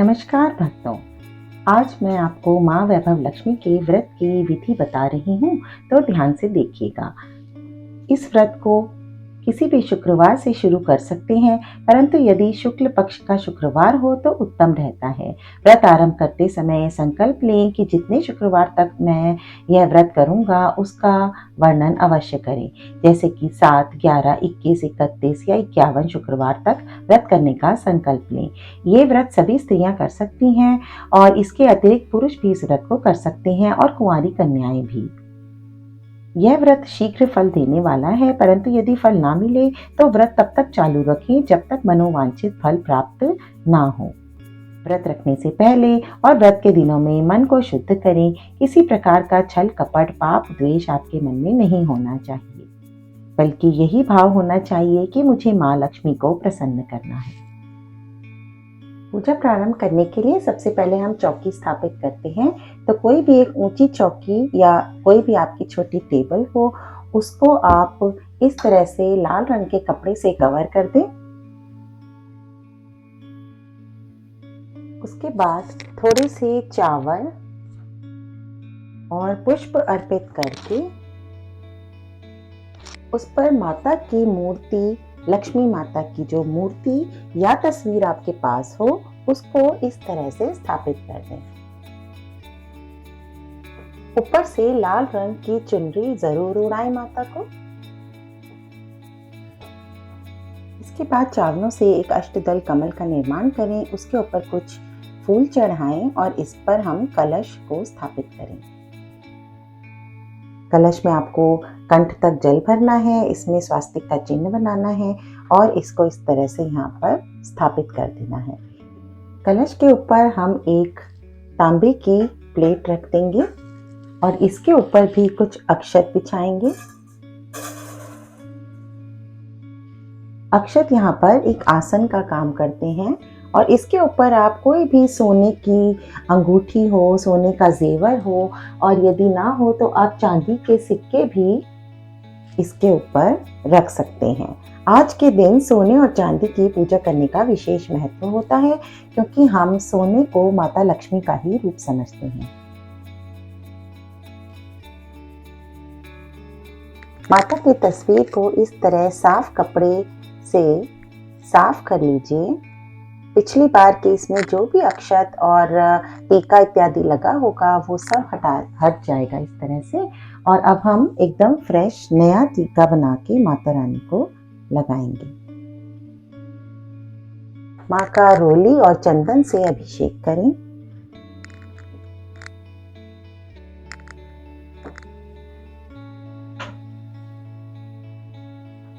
नमस्कार भक्तों। आज मैं आपको माँ वैभव लक्ष्मी के व्रत की विधि बता रही हूँ, तो ध्यान से देखिएगा। इस व्रत को किसी भी शुक्रवार से शुरू कर सकते हैं, परंतु यदि शुक्ल पक्ष का शुक्रवार हो तो उत्तम रहता है। व्रत आरंभ करते समय संकल्प लें कि जितने शुक्रवार तक मैं यह व्रत करूंगा उसका वर्णन अवश्य करें, जैसे कि 7, 11, 21, 31 या 51 शुक्रवार तक व्रत करने का संकल्प लें। ये व्रत सभी स्त्रियां कर सकती हैं और इसके अतिरिक्त पुरुष भी इस व्रत को कर सकते हैं और कुंवारी कन्याएं भी। यह व्रत शीघ्र फल देने वाला है, परंतु यदि फल ना मिले तो व्रत तब तक चालू रखें जब तक मनोवांछित फल प्राप्त ना हो। व्रत रखने से पहले और व्रत के दिनों में मन को शुद्ध करें। किसी प्रकार का छल कपट पाप द्वेष आपके मन में नहीं होना चाहिए, बल्कि यही भाव होना चाहिए कि मुझे माँ लक्ष्मी को प्रसन्न करना है। पूजा प्रारंभ करने के लिए सबसे पहले हम चौकी स्थापित करते हैं। तो कोई भी एक ऊंची चौकी या कोई भी आपकी छोटी टेबल हो, उसको आप इस तरह से लाल रंग के कपड़े से कवर कर दें। उसके बाद थोड़े से चावल और पुष्प अर्पित करके उस पर माता की मूर्ति, लक्ष्मी माता की जो मूर्ति या तस्वीर आपके पास हो, उसको इस तरह से स्थापित कर दें। ऊपर से लाल रंग की चुनरी जरूर उड़ाएं माता को। इसके बाद चावलों से एक अष्टदल कमल का निर्माण करें, उसके ऊपर कुछ फूल चढ़ाएं और इस पर हम कलश को स्थापित करें। कलश में आपको कंठ तक जल भरना है, इसमें स्वास्तिक का चिन्ह बनाना है और इसको इस तरह से यहाँ पर स्थापित कर देना है। कलश के ऊपर हम एक तांबे की प्लेट रख देंगे और इसके ऊपर भी कुछ अक्षत बिछाएंगे। अक्षत यहाँ पर एक आसन का काम करते हैं और इसके ऊपर आप कोई भी सोने की अंगूठी हो, सोने का जेवर हो, और यदि ना हो तो आप चांदी के सिक्के भी इसके ऊपर रख सकते हैं। आज के दिन सोने और चांदी की पूजा करने का विशेष महत्व होता है, क्योंकि हम सोने को माता लक्ष्मी का ही रूप समझते हैं। माता की तस्वीर को इस तरह साफ कपड़े से साफ कर लीजिए। पिछली बार के इसमें जो भी अक्षत और टीका इत्यादि लगा होगा वो सब हट जाएगा इस तरह से। और अब हम एकदम फ्रेश नया टीका बना के माता रानी को लगाएंगे। माँ का रोली और चंदन से अभिषेक करें।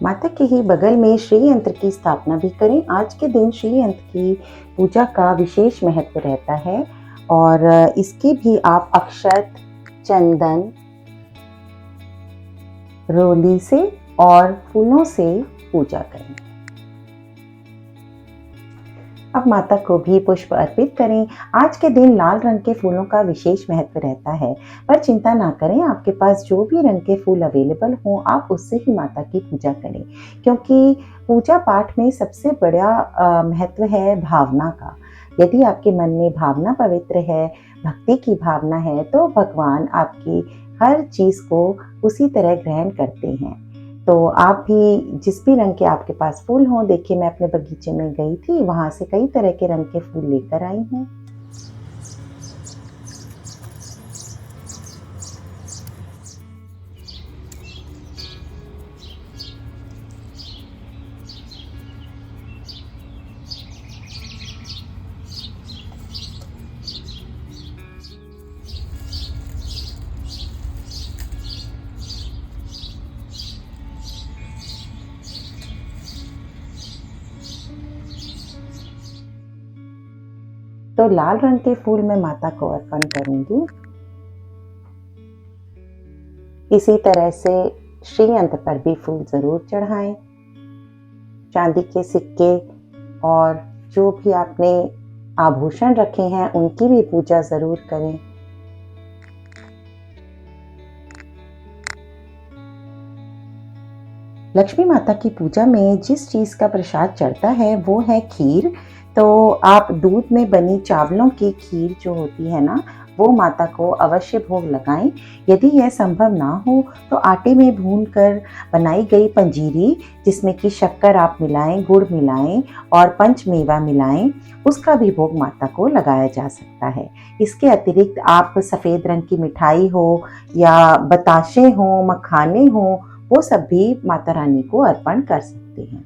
माता के ही बगल में श्री यंत्र की स्थापना भी करें। आज के दिन श्री यंत्र की पूजा का विशेष महत्व रहता है और इसकी भी आप अक्षत, चंदन, रोली से और फूलों से पूजा करें। अब माता को भी पुष्प अर्पित करें। आज के दिन लाल रंग के फूलों का विशेष महत्व रहता है, पर चिंता ना करें, आपके पास जो भी रंग के फूल अवेलेबल हों आप उससे ही माता की पूजा करें, क्योंकि पूजा पाठ में सबसे बड़ा महत्व है भावना का। यदि आपके मन में भावना पवित्र है, भक्ति की भावना है, तो भगवान आपकी हर चीज को उसी तरह ग्रहण करते हैं। तो आप भी जिस भी रंग के आपके पास फूल हों, देखिए मैं अपने बगीचे में गई थी, वहां से कई तरह के रंग के फूल लेकर आई हूँ। तो लाल रंग के फूल मैं माता को अर्पण करूंगी। इसी तरह से श्री यंत्र पर भी फूल जरूर चढ़ाएं। चांदी के सिक्के और जो भी आपने आभूषण रखे हैं उनकी भी पूजा जरूर करें। लक्ष्मी माता की पूजा में जिस चीज का प्रसाद चढ़ता है वो है खीर। तो आप दूध में बनी चावलों की खीर जो होती है ना, वो माता को अवश्य भोग लगाएं। यदि यह संभव ना हो तो आटे में भूनकर बनाई गई पंजीरी, जिसमें कि शक्कर आप मिलाएं, गुड़ मिलाएं और पंचमेवा मिलाएं, उसका भी भोग माता को लगाया जा सकता है। इसके अतिरिक्त आप सफ़ेद रंग की मिठाई हो या बताशे हों, मखाने हों, वो सब भी माता रानी को अर्पण कर सकते हैं।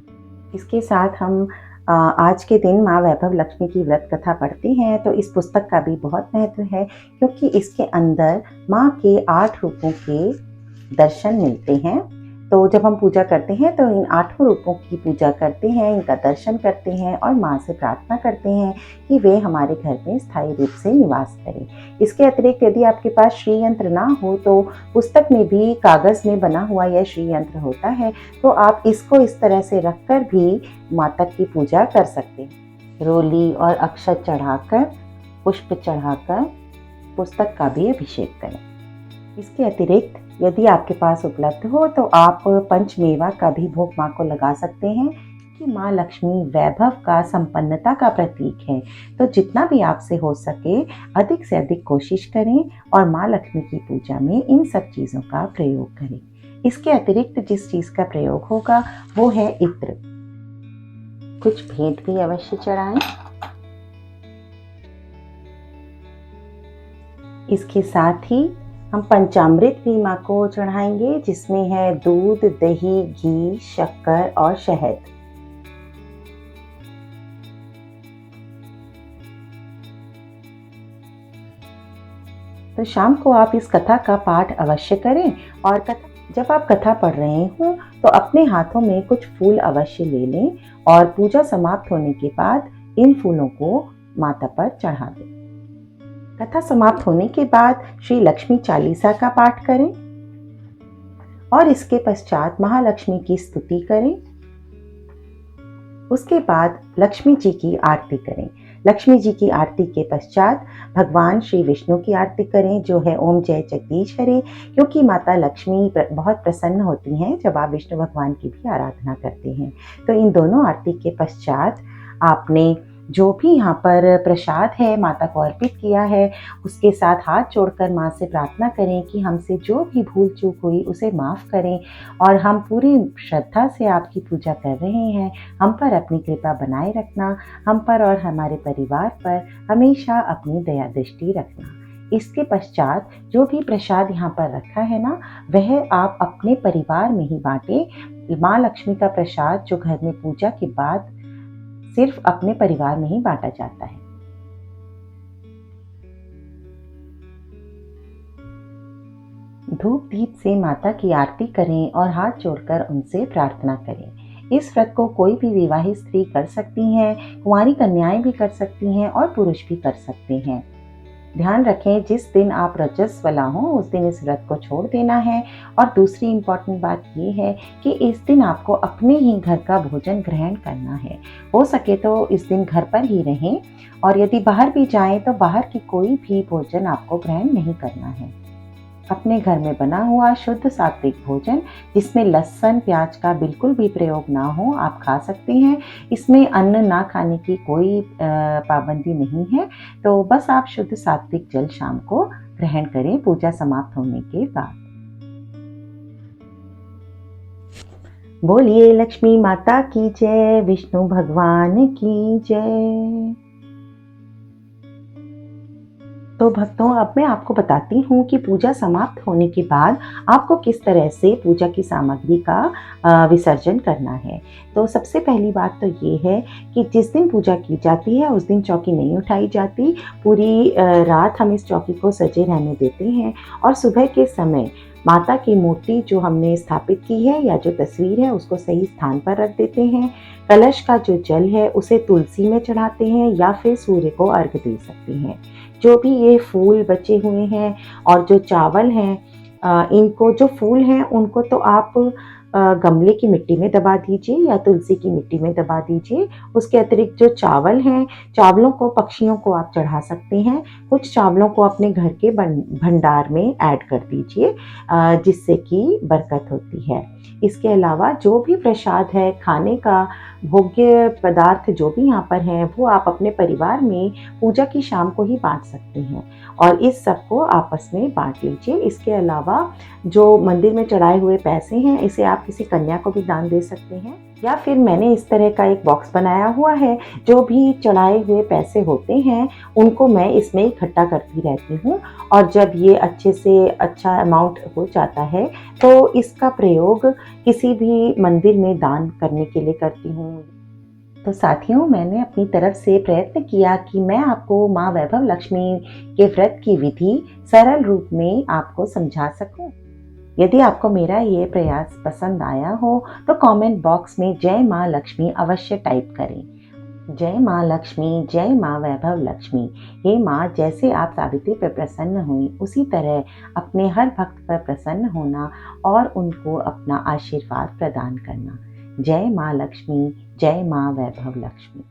इसके साथ हम आज के दिन माँ वैभव लक्ष्मी की व्रत कथा पढ़ते हैं, तो इस पुस्तक का भी बहुत महत्व है, क्योंकि इसके अंदर माँ के 8 रूपों के दर्शन मिलते हैं। तो जब हम पूजा करते हैं तो इन 8 रूपों की पूजा करते हैं, इनका दर्शन करते हैं और माँ से प्रार्थना करते हैं कि वे हमारे घर में स्थायी रूप से निवास करें। इसके अतिरिक्त यदि आपके पास श्री यंत्र ना हो तो पुस्तक में भी कागज़ में बना हुआ यह श्री यंत्र होता है, तो आप इसको इस तरह से रखकर भी माता की पूजा कर सकते हैं। रोली और अक्षत चढ़ाकर, पुष्प चढ़ाकर पुस्तक का भी अभिषेक करें। इसके अतिरिक्त यदि आपके पास उपलब्ध हो तो आप पंचमेवा का भी भोग माँ को लगा सकते हैं, कि माँ लक्ष्मी वैभव का, संपन्नता का प्रतीक है। तो जितना भी आपसे हो सके अधिक से अधिक कोशिश करें और माँ लक्ष्मी की पूजा में इन सब चीज़ों का प्रयोग करें। इसके अतिरिक्त जिस चीज़ का प्रयोग होगा वो है इत्र। कुछ भेंट भी अवश्य चढ़ाएं। इसके साथ ही हम पंचामृत भी माँ को चढ़ाएंगे, जिसमें है दूध, दही, घी, शक्कर और शहद। तो शाम को आप इस कथा का पाठ अवश्य करें और जब आप कथा पढ़ रहे हों तो अपने हाथों में कुछ फूल अवश्य ले लें और पूजा समाप्त होने के बाद इन फूलों को माता पर चढ़ा दें। कथा समाप्त होने के बाद श्री लक्ष्मी चालीसा का पाठ करें और इसके पश्चात महालक्ष्मी की स्तुति करें। उसके बाद लक्ष्मी जी की आरती करें। लक्ष्मी जी की आरती के पश्चात भगवान श्री विष्णु की आरती करें, जो है ओम जय जगदीश हरे, क्योंकि माता लक्ष्मी बहुत प्रसन्न होती हैं जब आप विष्णु भगवान की भी आराधना करते हैं। तो इन दोनों आरती के पश्चात आपने जो भी यहाँ पर प्रसाद है माता को अर्पित किया है, उसके साथ हाथ जोड़कर माँ से प्रार्थना करें कि हमसे जो भी भूल चूक हुई उसे माफ़ करें और हम पूरी श्रद्धा से आपकी पूजा कर रहे हैं। हम पर अपनी कृपा बनाए रखना, हम पर और हमारे परिवार पर हमेशा अपनी दया दृष्टि रखना। इसके पश्चात जो भी प्रसाद यहाँ पर रखा है ना, वह आप अपने परिवार में ही बांटें। माँ लक्ष्मी का प्रसाद जो घर में पूजा के बाद सिर्फ अपने परिवार में ही बांटा जाता है। धूप दीप से माता की आरती करें और हाथ जोड़कर उनसे प्रार्थना करें। इस व्रत को कोई भी विवाहित स्त्री कर सकती हैं, कुंवारी कन्याएं भी कर सकती हैं और पुरुष भी कर सकते हैं। ध्यान रखें, जिस दिन आप रजस्वला हो उस दिन इस व्रत को छोड़ देना है। और दूसरी इम्पॉर्टेंट बात ये है कि इस दिन आपको अपने ही घर का भोजन ग्रहण करना है। हो सके तो इस दिन घर पर ही रहें और यदि बाहर भी जाएं तो बाहर की कोई भी भोजन आपको ग्रहण नहीं करना है। अपने घर में बना हुआ शुद्ध सात्विक भोजन, जिसमें लहसुन प्याज का बिल्कुल भी प्रयोग ना हो, आप खा सकते हैं। इसमें अन्न ना खाने की कोई पाबंदी नहीं है। तो बस आप शुद्ध सात्विक जल शाम को ग्रहण करें पूजा समाप्त होने के बाद। बोलिए लक्ष्मी माता की जय, विष्णु भगवान की जय। तो भक्तों, अब मैं आपको बताती हूँ कि पूजा समाप्त होने के बाद आपको किस तरह से पूजा की सामग्री का विसर्जन करना है। तो सबसे पहली बात तो ये है कि जिस दिन पूजा की जाती है उस दिन चौकी नहीं उठाई जाती। पूरी रात हम इस चौकी को सजे रहने देते हैं और सुबह के समय माता की मूर्ति जो हमने स्थापित की है या जो तस्वीर है उसको सही स्थान पर रख देते हैं। कलश का जो जल है उसे तुलसी में चढ़ाते हैं या फिर सूर्य को अर्घ दे सकते हैं। जो भी ये फूल बचे हुए हैं और जो चावल हैं, इनको जो फूल हैं उनको तो आप गमले की मिट्टी में दबा दीजिए या तुलसी की मिट्टी में दबा दीजिए। उसके अतिरिक्त जो चावल हैं, चावलों को पक्षियों को आप चढ़ा सकते हैं। कुछ चावलों को अपने घर के भंडार में ऐड कर दीजिए, जिससे कि बरकत होती है। इसके अलावा जो भी प्रसाद है, खाने का भोग्य पदार्थ जो भी यहाँ पर हैं, वो आप अपने परिवार में पूजा की शाम को ही बाँट सकते हैं और इस सब को आपस में बाँट लीजिए। इसके अलावा जो मंदिर में चढ़ाए हुए पैसे हैं, इसे आप किसी कन्या को भी दान दे सकते हैं या फिर मैंने इस तरह का एक बॉक्स बनाया हुआ है, जो भी चढ़ाए हुए पैसे होते हैं, उनको मैं इसमें इकट्ठा करती रहती हूँ और जब ये अच्छे से अच्छा अमाउंट हो जाता है, तो इसका प्रयोग किसी भी मंदिर में दान करने के लिए करती हूँ। तो साथियों, मैंने अपनी तरफ से प्रयत्न किया कि मैं आपको माँ वैभव लक्ष्मी के व्रत की विधि सरल रूप में आपको समझा सकूं। यदि आपको मेरा ये प्रयास पसंद आया हो तो कमेंट बॉक्स में जय माँ लक्ष्मी अवश्य टाइप करें। जय माँ लक्ष्मी, जय माँ वैभव लक्ष्मी। हे माँ, जैसे आप सावित्री पर प्रसन्न हुई, उसी तरह अपने हर भक्त पर प्रसन्न होना और उनको अपना आशीर्वाद प्रदान करना। जय माँ लक्ष्मी, जय माँ वैभव लक्ष्मी।